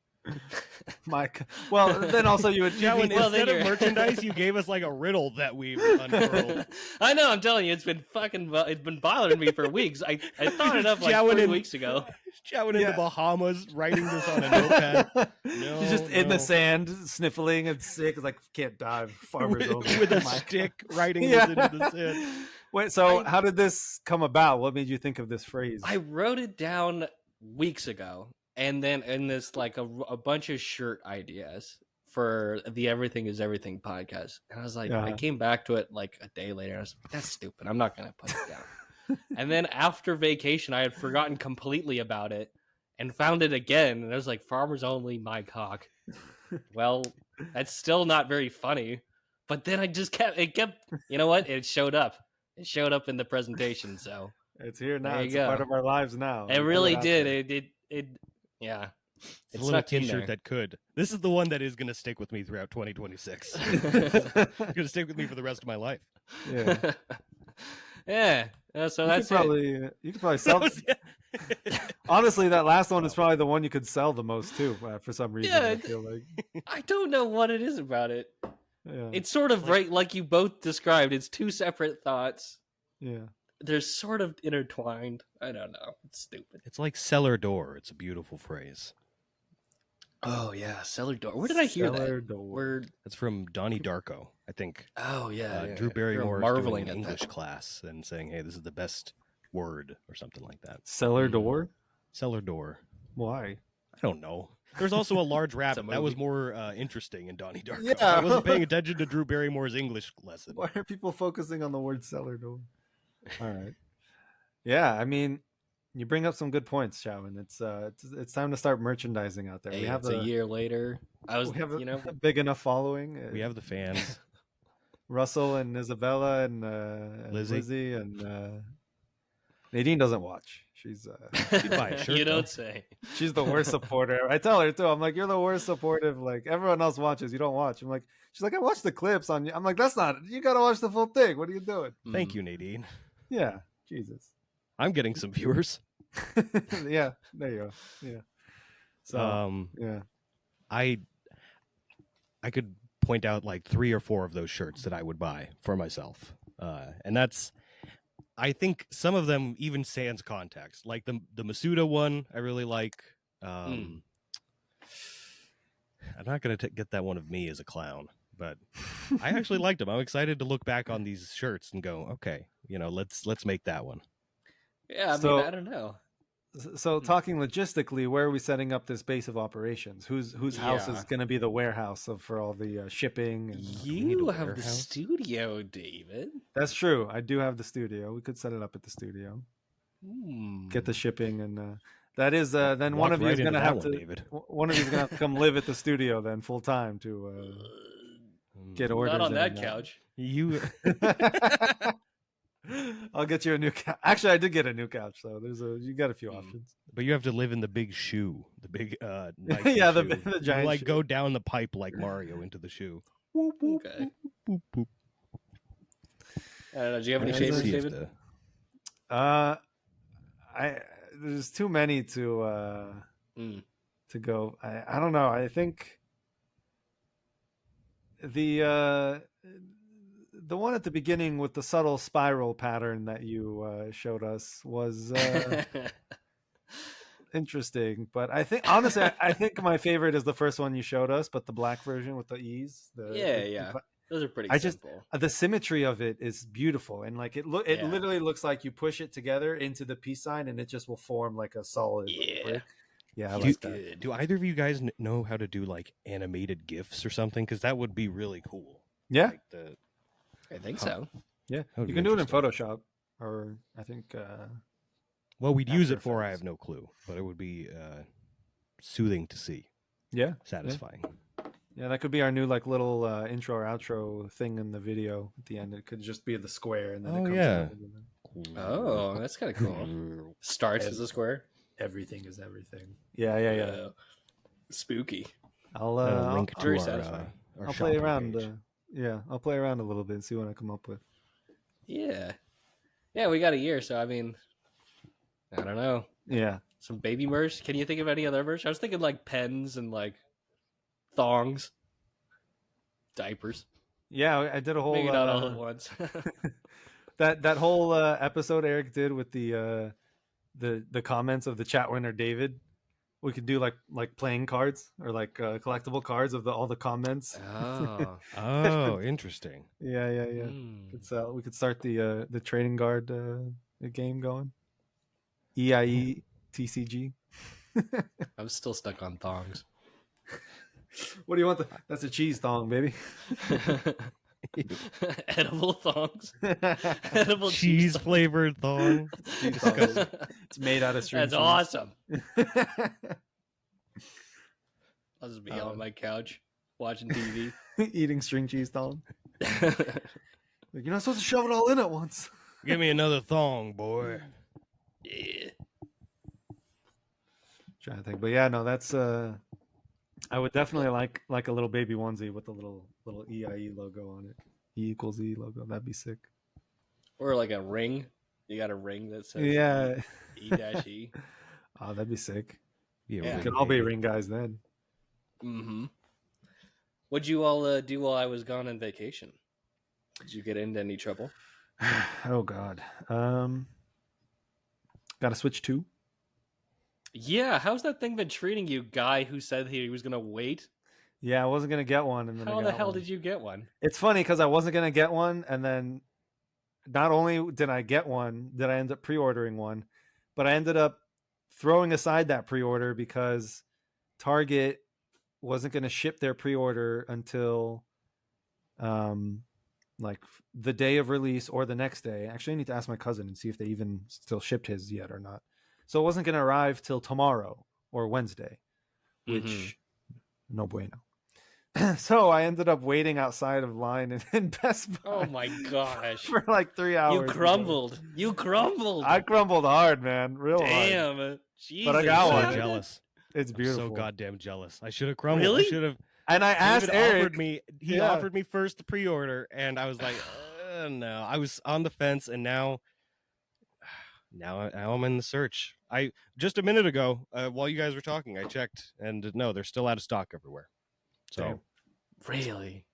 Well, then also you would. Instead of merchandise, you gave us like a riddle that we unfurled. I know. I'm telling you, it's been bothering me for weeks. I thought it up like 3 weeks ago. Chatwin in the Bahamas, writing this on a notepad. No, he's just in the sand, sniffling and sick. It's like can't dive. Farmers with a stick, writing this into the sand. Wait, so how did this come about? What made you think of this phrase? I wrote it down weeks ago. And then in this, like a bunch of shirt ideas for the Everything is Everything podcast. And I was like, I came back to it like a day later. And I was like, that's stupid. I'm not going to put it down. And then after vacation, I had forgotten completely about it and found it again. And I was like, farmers only, my cock. Well, that's still not very funny. But then I just kept, you know what? It showed up. It showed up in the presentation. So it's here now. It's a part of our lives now. It really did. It yeah. It's a little t-shirt that could. This is the one that is going to stick with me throughout 2026. It's going to stick with me for the rest of my life. Yeah. Yeah. So that's you could probably sell. Honestly, that last one is probably the one you could sell the most too. For some reason, yeah, I feel like. I don't know what it is about it. Yeah. It's sort of right, like you both described. It's two separate thoughts. Yeah. They're sort of intertwined. I don't know. It's stupid. It's like cellar door. It's a beautiful phrase. Oh yeah, cellar door. Where did I hear that? Word. That's from Donnie Darko, I think. Oh yeah. Drew Barrymore marveling in English class and saying, "Hey, this is the best word," or something like that. Cellar door. Cellar door. Why? I don't know. There's also a large rabbit. That was more interesting in Donnie Darko. Yeah. I wasn't paying attention to Drew Barrymore's English lesson. Why are people focusing on the word cellar door? All right. Yeah, I mean, you bring up some good points, Chatwin. It's time to start merchandising out there. Hey, we have a year later. We have a big enough following. We have the fans. Russell and Isabella and Lizzie and Nadine doesn't watch. She's you don't say. She's the worst supporter. I tell her too. I'm like, you're the worst supportive. Like everyone else watches, you don't watch. I'm like, she's like, I watch the clips on you. I'm like, that's not. You got to watch the full thing. What are you doing? Thank you, Nadine. Yeah, Jesus. I'm getting some viewers. Yeah, there you go. Yeah. So yeah, I could point out like 3 or 4 of those shirts that I would buy for myself, and that's. I think some of them even sans context, like the Masuda one. I really like. I'm not going to get that one of me as a clown, but I actually liked them. I'm excited to look back on these shirts and go, okay, let's make that one. Yeah, I mean, I don't know. So talking logistically, where are we setting up this base of operations? Whose house is going to be the warehouse for all the shipping? And... You have the studio, David. That's true. I do have the studio. We could set it up at the studio. Get the shipping, and that is then one of you is going to have to. David. One of you is going to have to come live at the studio then full time to get orders. Not on that couch. You. I'll get you a new couch. Actually, I did get a new couch, so you got a few options. But you have to live in the big shoe, the big yeah, shoe. the giant. You, go down the pipe like Mario into the shoe. Okay. Boop, boop. Do you have any favorites, David? There's too many to go. I don't know. I think the one at the beginning with the subtle spiral pattern that you showed us was interesting. But I think, honestly, I think my favorite is the first one you showed us, but the black version with the E's. Those are pretty simple. The symmetry of it is beautiful, and like it literally looks like you push it together into the peace sign, and it just will form like a solid brick. Yeah, I like that. Do either of you guys know how to do like animated GIFs or something? Because that would be really cool. Yeah. Like I think so. Yeah, you can do it in Photoshop, or I think. Well, we'd use it for. I have no clue, but it would be soothing to see. Yeah, satisfying. Yeah, that could be our new like little intro or outro thing in the video at the end. It could just be the square, and then it comes out. Oh, that's kind of cool. Starts as a square. Everything is everything. Yeah. Spooky. I'll link to our I'll play around. I'll play around a little bit and see what I come up with. Yeah, we got a year, so I mean, I don't know. Yeah, some baby merch. Can you think of any other merch? I was thinking like pens and like thongs, diapers. Yeah, I did a whole. Maybe not all at once. that whole episode Eric did with the comments of the Chatwin or David. We could do like playing cards or like collectible cards of all the comments. Oh, interesting. Yeah. We could start the trading card game going. EIE TCG. I'm still stuck on thongs. What do you want? That's a cheese thong, baby. Edible thongs. Edible cheese flavored thong. It's made out of string cheese. That's awesome. I'll just be on my couch watching TV, eating string cheese thong. You're not supposed to shove it all in at once. Give me another thong, boy. Yeah. Trying to think, but yeah, no, that's I would definitely like a little baby onesie with the little EIE logo on it. E equals E logo. That'd be sick. Or like a ring. You got a ring that says E-E. Oh, that'd be sick. Yeah, we could all be ring guys then. Mm-hmm. What'd you all do while I was gone on vacation? Did you get into any trouble? Oh God. Got a Switch 2. Yeah, how's that thing been treating you, guy who said he was gonna wait? Yeah, I wasn't gonna get one, and then how the hell did you get one? It's funny because I wasn't gonna get one, and then not only did I get one, did I end up pre-ordering one, but I ended up throwing aside that pre-order because Target wasn't gonna ship their pre-order until like the day of release or the next day. Actually, I need to ask my cousin and see if they even still shipped his yet or not. So it wasn't going to arrive till tomorrow or Wednesday, which no bueno. So I ended up waiting outside of line in Best Buy. Oh my gosh. For like 3 hours. You crumbled. You crumbled. I crumbled hard, man. Real hard. Damn. Jesus. But I got one. I'm jealous. It's beautiful. I'm so goddamn jealous. I should have crumbled. Really? I should have. And I asked Eric. He offered me first the pre-order, and I was like, no. I was on the fence, and now I'm in the search. I just a minute ago, while you guys were talking, I checked, and no, they're still out of stock everywhere. So, damn. Really,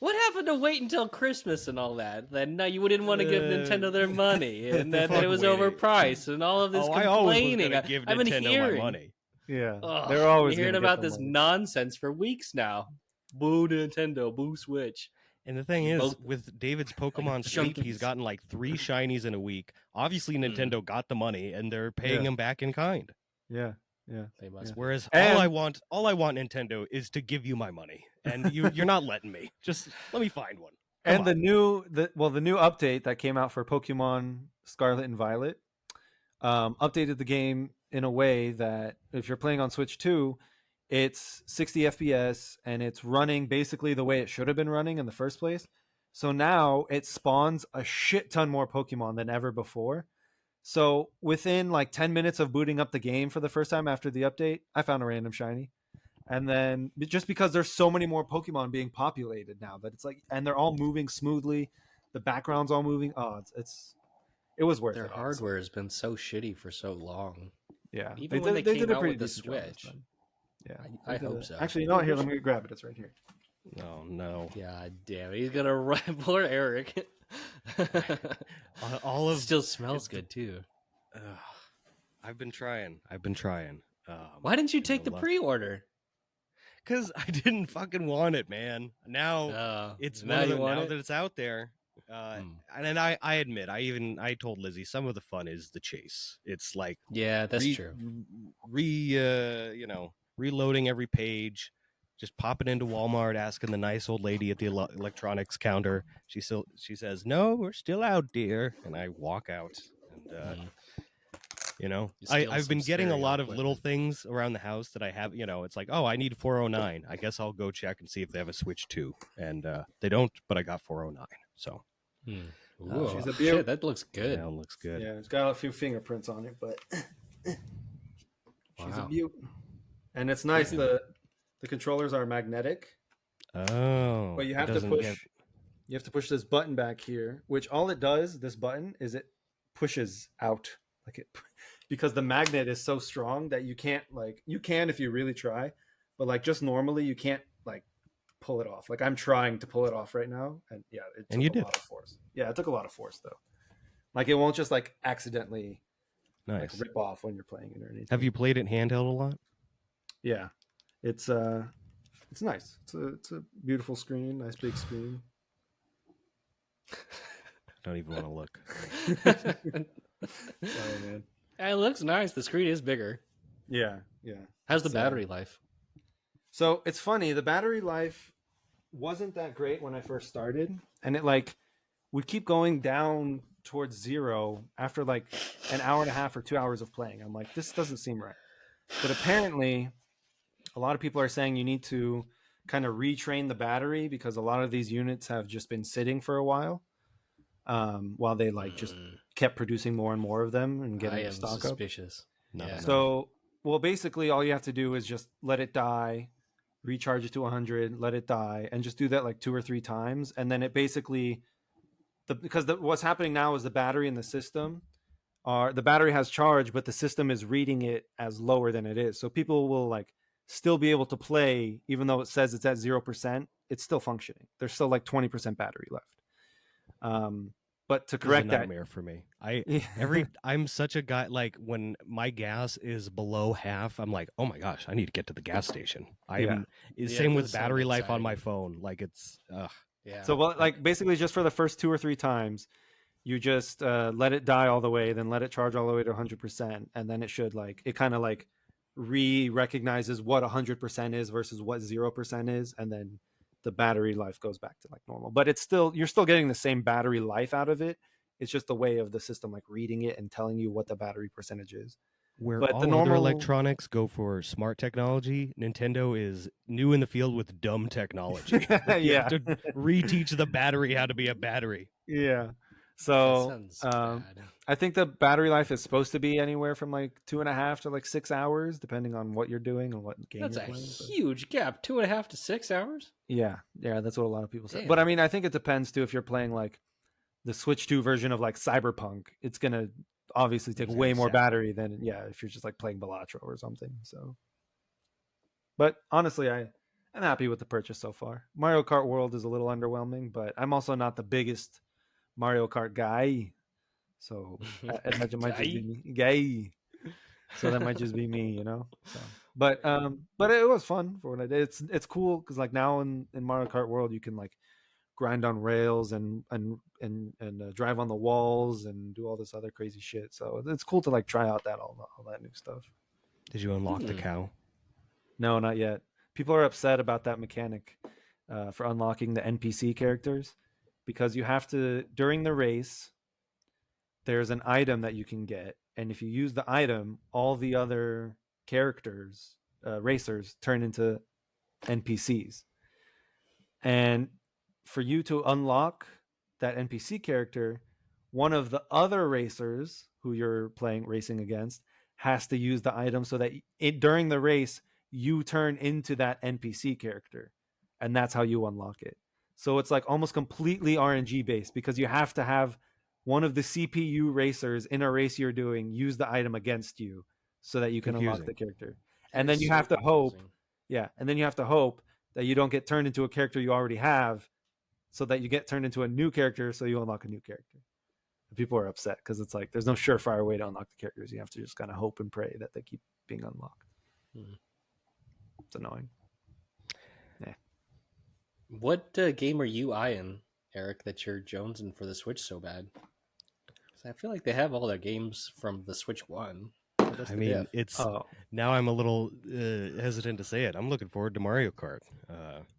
what happened to wait until Christmas and all that? Then now you wouldn't want to give Nintendo their money, and then it was overpriced, and all of this complaining. I always was give Nintendo my money. Yeah, Ugh, they're always hearing about this nonsense for weeks now. Boo Nintendo, boo Switch. And the thing is, with David's Pokemon sweep, he's gotten like 3 shinies in a week. Obviously, Nintendo got the money, and they're paying him back in kind. Yeah. They must. Whereas all I want, Nintendo, is to give you my money, and you're not letting me. Just let me find one. And the new update that came out for Pokemon Scarlet and Violet updated the game in a way that if you're playing on Switch 2, it's 60 FPS and it's running basically the way it should have been running in the first place. So now it spawns a shit ton more Pokemon than ever before. So within like 10 minutes of booting up the game for the first time after the update, I found a random shiny. And then just because there's so many more Pokemon being populated now that it's like, and they're all moving smoothly, the background's all moving. Oh, it was worth it. Their hardware has been so shitty for so long. Yeah, even when they came out with the Switch. Yeah, I hope so. Actually, you know what? Here, let me grab it. It's right here. Oh no! God damn, he's gonna run. Poor Eric. All of still smells good too. I've been trying. Why didn't you take the pre-order? Because I didn't fucking want it, man. Now it's now that it's out there. And I admit, I told Lizzie some of the fun is the chase. It's like that's true. Reloading every page, just popping into Walmart, asking the nice old lady at the electronics counter. She says, "No, we're still out, dear," and I walk out. And I've been getting a lot of little things around the house that I have. It's like, oh, I need 409. I guess I'll go check and see if they have a Switch 2, and they don't. But I got 409, so. Ooh, she's a beaut. That looks good. Yeah, it looks good. Yeah, it's got a few fingerprints on it, but she's a beaut. And it's nice. The controllers are magnetic. Oh, but you have to push. You have to push this button back here, which all it does. This button is it pushes out because the magnet is so strong that you can't you can if you really try, but just normally you can't pull it off. I'm trying to pull it off right now, and it took a lot of force. Yeah, it took a lot of force though. It won't just accidentally rip off when you're playing it or anything. Have you played it handheld a lot? Yeah, it's nice. It's a beautiful screen, nice big screen. I don't even want to look. Sorry, man. It looks nice. The screen is bigger. Yeah. How's the battery life? So it's funny. The battery life wasn't that great when I first started, and it would keep going down towards 0 after an hour and a half or 2 hours of playing. I'm like, this doesn't seem right. But apparently, a lot of people are saying you need to kind of retrain the battery because a lot of these units have just been sitting for a while they just kept producing more and more of them and getting stock suspicious. Up. So, basically all you have to do is just let it die, recharge it to 100, let it die, and just do that 2 or 3 times. And then it basically, what's happening now is the battery in the system the battery has charge, but the system is reading it as lower than it is. So people will still be able to play, even though it says it's at 0%, it's still functioning. There's still 20% battery left. But to correct that, nightmare for me. I'm such a guy. When my gas is below half, I'm like, oh my gosh, I need to get to the gas station. Same with battery life on my phone. It's yeah. So basically just for the first 2 or 3 times, you just let it die all the way, then let it charge all the way to 100%, and then it should it kind of recognizes what 100% is versus what 0% is, and then the battery life goes back to normal. But you're still getting the same battery life out of it. It's just the way of the system reading it and telling you what the battery percentage is. Where all other electronics go for smart technology, Nintendo is new in the field with dumb technology. You have to reteach the battery how to be a battery. Yeah. So I think the battery life is supposed to be anywhere from 2.5 to 6 hours, depending on what you're doing and what game you're playing. That's a huge gap. 2.5 to 6 hours? Yeah, that's what a lot of people say. Damn. But I think it depends too. If you're playing the Switch 2 version of Cyberpunk, it's gonna obviously take way more battery than if you're just playing Balatro or something. So, but honestly, I'm happy with the purchase so far. Mario Kart World is a little underwhelming, but I'm also not the biggest Mario Kart guy, so I imagine my guy. So that might just be me, you know. So, but it was fun for what I did. It's cool because like now in Mario Kart World you can like grind on rails and drive on the walls and do all this other crazy shit. So it's cool to like try out all that new stuff. Did you unlock the cow? No, not yet. People are upset about that mechanic for unlocking the NPC characters because you have to, during the race, there's an item that you can get. And if you use the item, all the other characters, racers, turn into NPCs. And for you to unlock that NPC character, one of the other racers who you're racing against has to use the item so that during the race, you turn into that NPC character. And that's how you unlock it. So it's like almost completely RNG based because you have to have one of the CPU racers in a race you're doing use the item against you so that you can unlock the character. And then you have to hope, and then you have to hope that you don't get turned into a character you already have so that you get turned into a new character so you unlock a new character. People are upset because it's like there's no surefire way to unlock the characters. You have to just kind of hope and pray that they keep being unlocked. It's annoying. Yeah. What game are you eyeing, Eric, that you're jonesing for the Switch so bad? I feel like they have all their games from the Switch 1. I mean, it's now I'm a little hesitant to say it. I'm looking forward to Mario Kart.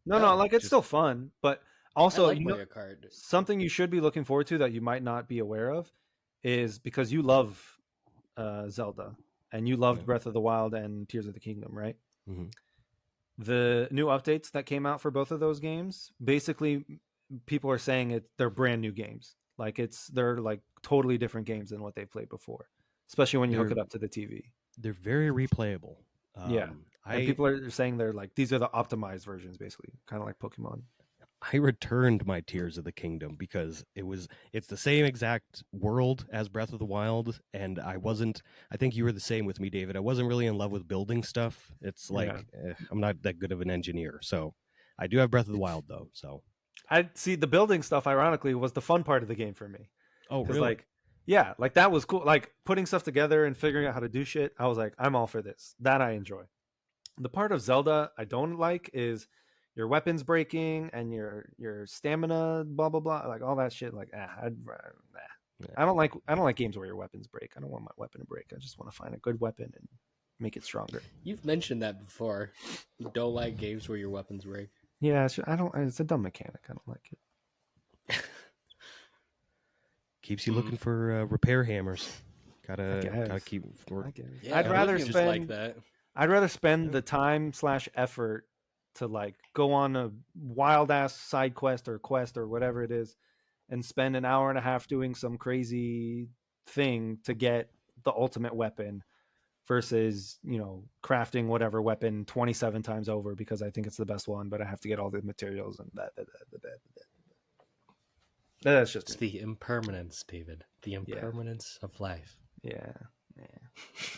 It's still fun, but also I like Mario Kart. Something you should be looking forward to that you might not be aware of is because you love Zelda and you loved Breath of the Wild and Tears of the Kingdom, right? Mm-hmm. The new updates that came out for both of those games, basically, people are saying they're brand new games. Like they're like totally different games than what they played before, especially when you hook it up to the TV. They're very replayable. And people are saying they're like these are the optimized versions, basically, kind of like Pokemon. I returned my Tears of the Kingdom because it's the same exact world as Breath of the Wild, and I think you were the same with me, David. I wasn't really in love with building stuff. It's like I'm not that good of an engineer, so I do have Breath of the Wild though. So I see the building stuff. Ironically, was the fun part of the game for me. Oh, really? Like that was cool. Like putting stuff together and figuring out how to do shit. I was like, I'm all for this. That I enjoy. The part of Zelda I don't like is your weapons breaking and your stamina, blah blah blah, like all that shit. Like, I don't like games where your weapons break. I don't want my weapon to break. I just want to find a good weapon and make it stronger. You've mentioned that before. You don't like games where your weapons break. Yeah, I don't. It's a dumb mechanic. I don't like it. Keeps you looking for repair hammers. Gotta keep. Yeah, I'd rather spend like that. I'd rather spend the time / effort to like go on a wild ass side quest or whatever it is and spend an hour and a half doing some crazy thing to get the ultimate weapon versus, crafting whatever weapon 27 times over because I think it's the best one, but I have to get all the materials and that. That's just the impermanence, David. The impermanence of life. Yeah.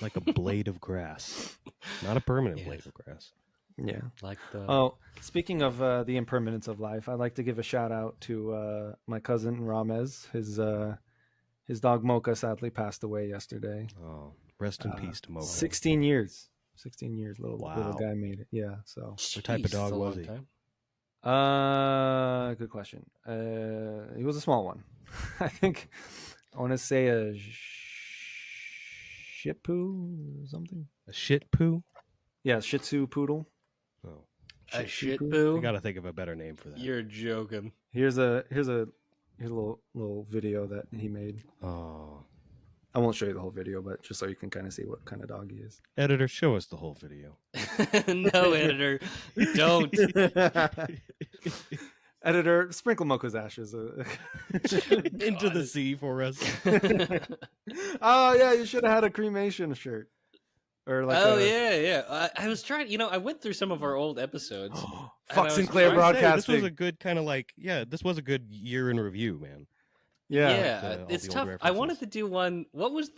Like a blade of grass. Not a permanent blade of grass. Yeah. Like the... Oh, speaking of the impermanence of life, I'd like to give a shout out to my cousin Ramez. His dog Mocha sadly passed away yesterday. Oh, rest in peace to Mocha. 16 years. 16 years, little guy made it. Yeah, so. What type of dog was he? Good question. He was a small one. I think I want to say a shih tzu or something. A shih tzu? Yeah, Shih Tzu poodle. Oh, a shih tzu. I gotta think of a better name for that. You're joking. Here's a little video that he made. Oh, I won't show you the whole video, but just so you can kind of see what kind of dog he is. Editor, show us the whole video. No, editor, don't. Editor, sprinkle Mocha's ashes into the sea for us. Oh yeah, you should have had a cremation shirt. Or like I was trying. I went through some of our old episodes. Fuck Sinclair Broadcasting. This was a good kind of this was a good year in review, man. Yeah, it's tough. I wanted to do one. What was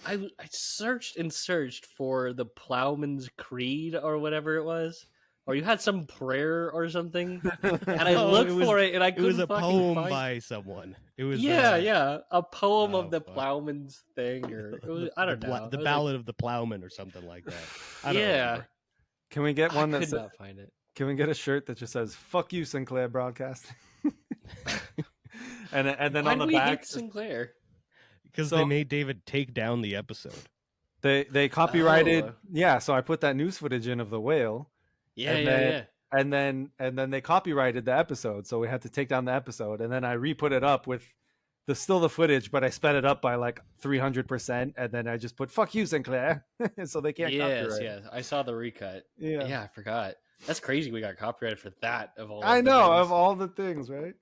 I searched and searched for the Plowman's Creed or whatever it was. or you had some prayer or something, and I looked for it, and I couldn't. It was a poem find... by someone. It was a poem of the plowman's thing, or it was, I don't know, the Ballad of the Plowman or something like that. I don't remember. Can we get one I could not find it. Can we get a shirt that just says "Fuck you, Sinclair Broadcasting"? and then Why on the we back, hate Sinclair, because they made David take down the episode. They copyrighted. Yeah, so I put that news footage in of the whale. And then they copyrighted the episode, so we had to take down the episode, and then I re-put it up with the footage, but I sped it up by like 300%, and then I just put "Fuck you, Sinclair," so they can't copyright. Yes, I saw the recut. Yeah, I forgot. That's crazy. We got copyrighted for that of all. I know of all the things, right?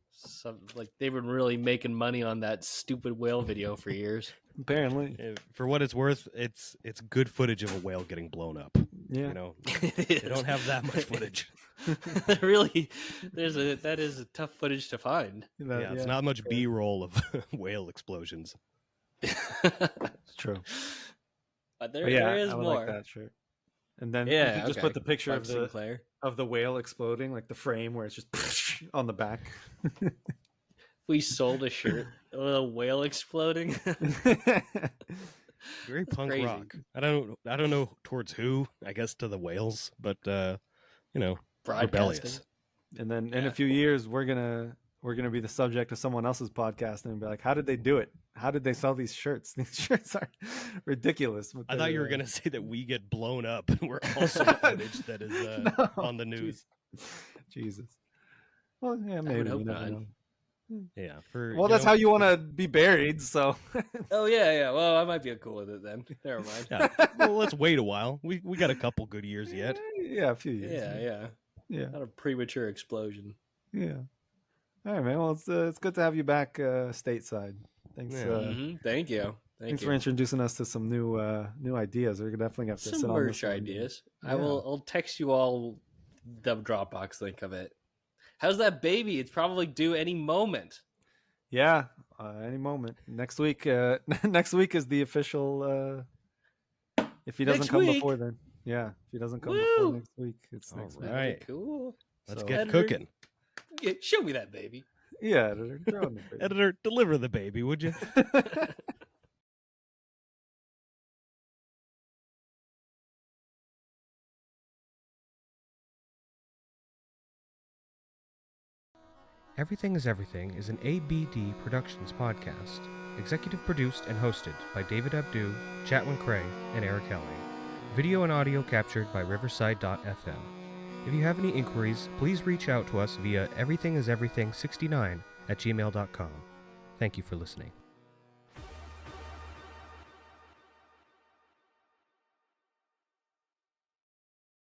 Like they've been really making money on that stupid whale video for years. Apparently, for what it's worth, it's good footage of a whale getting blown up. Yeah, you know, they don't have that much footage. Really, that is a tough footage to find. It's not much B-roll of whale explosions. It's true. But there is more. Like that shirt. And then you just put the picture of the whale exploding, like the frame where it's just on the back. We sold a shirt, a little whale exploding. Very punk rock. I don't know towards who. I guess to the whales, but rebellious. And then in a few years, we're gonna be the subject of someone else's podcast and be like, "How did they do it? How did they sell these shirts? These shirts are ridiculous." I thought you were gonna say that we get blown up and we're also footage that is on the news. Jesus. Well, yeah, maybe. Yeah. That's how you want to be buried. So. Oh yeah. Well, I might be cool with it then. Never mind. Yeah. Well, let's wait a while. We got a couple good years yet. Yeah, a few years. Yeah. Not a premature explosion. Yeah. All right, man. Well, it's good to have you back stateside. Thanks. Thank you. Thanks for introducing us to some new ideas. We're definitely have to some sit merch on ideas. Yeah. I'll text you all the Dropbox link of it. How's that baby? It's probably due any moment. Yeah, any moment. Next week. Next week is the official. If he doesn't come before then, if he doesn't come before next week, it's next week. All right, cool. Let's get cooking. Yeah, show me that baby. Yeah, editor, throw in the baby. Editor, deliver the baby, would you? Everything is Everything is an ABD Productions podcast. Executive produced and hosted by David Abdu, Chatwin Cray, and Eric Kelly. Video and audio captured by Riverside.fm. If you have any inquiries, please reach out to us via everythingiseverything69@gmail.com. Thank you for listening.